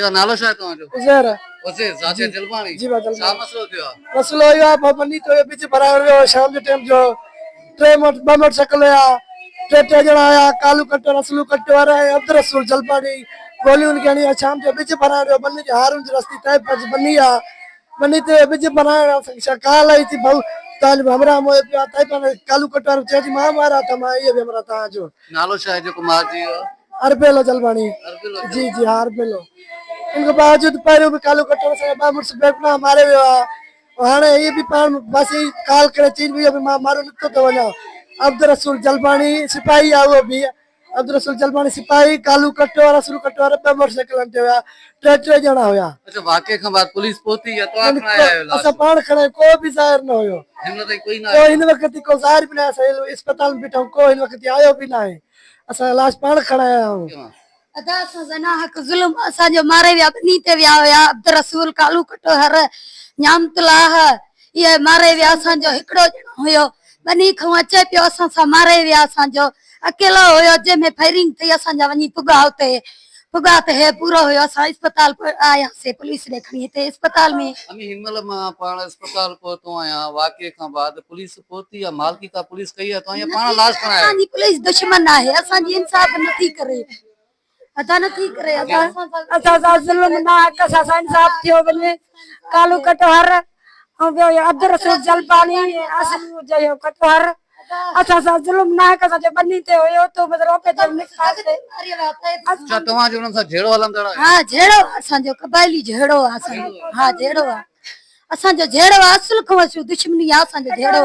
क्या नालो शायद तव्हांजो? उज़ैर उसे जाते जलपानी जी जलपानी छा मसलो थियो आहे? मसलो इहो आहे बनी तो बीच भराइण वियो शाम जे टाइम जो टे मोटरसाइकिल हुया टे ॼणा आया कालू कटो रसलू कटो वारा अब्दुल रसूल जलपानी गोलियूं खणी शाम जो बीच भराइण वियो बनी जे हारून जी रस्ती तय पच बनी आहे बनी ते बीच भराइण काल आई थी भाऊ तालिब हमरा मोए पिया तय पर कालू कटो वारो चई मां मारा त मां इहे हमरा तव्हांजो नालो शायद जो कुमार जी अरबेलो जलपानी जी जी हाँ अरबेलो इनके बावजूद पैरों भी कालू कटो से बाबूर से बैठना मारे हुआ हाने ये भी पान बस ही काल करे चीज भी अभी मारो निकतो तो वना अब्दुल रसूल जलपानी सिपाही आ वो भी अब्दुल रसूल जलपानी सिपाही कालू कटो और रसूल कटो और पे मोटरसाइकिल अंते हुआ टे जना होया। अच्छा वाकई के बाद पुलिस पहुंची या तो आप आया है लाश असा पान खड़े को भी जाहिर न होयो हिन ताईं कोई ना को इन वक्त को जाहिर भी ना सही अस्पताल में बिठा को इन वक्त आयो भी ना है असा लाश पान खड़ा है अदा असां जना हक जुल्म असा जो मारे विया बनी ते विया हुया अब्दुल रसूल कालू कटो हर न्यामतलाह ये मारे विया असा जो हिकड़ो ॼणो हुयो बनी खां अचे पियो असा सा मारे विया असा जो अकेलो हुयो जे में फायरिंग थी असा जा वनी पुगा ते है पूरो हुयो असा अस्पताल पर आया से पुलिस ने खणी थे अस्पताल में अमी हिनमल मां पाण अस्पताल पहुतो आया वाकई का बाद पुलिस पहुती या मालकी का पुलिस कई है तो या पाण लाश खणाया असां जी पुलिस दुश्मन आहे असां जी इंसाफ नथी करे अदा नथी करे असा जुल्म ना कसा इंसाफ थियो बने कालू कटहर अब्दुल रसूल जलपानी असली जो कटहर असा जुल्म ना कसा जो बनी ते होयो तो मतलब पे जब निकालते अच्छा तव्हां जो उन सा झेड़ो हलंदड़ हां झेड़ो असा जो कबायली झेड़ो असा हां झेड़ो असा जो झेड़ो असल खवसु दुश्मनी असा जो झेड़ो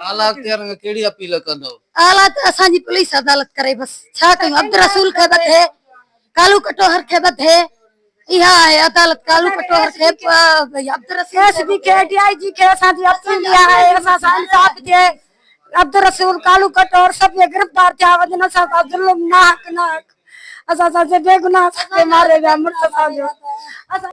आला अख्तियार केड़ी अपील कंदो आला असा जी पुलिस अदालत करे बस छा कयो अब्दुल रसूल के बथे कालू कटोहर के बथे इहा है अदालत कालू कटोहर के अब्दुल रसूल एसपी के डीआईजी के साथ अपील किया है असा इंसाफ दे अब्दुल रसूल कालू कटोहर सब ये गिरफ्तार थे वजन असा जुल्म ना हक असा से बेगुनाह से मारे गया मुर्तजा जो असा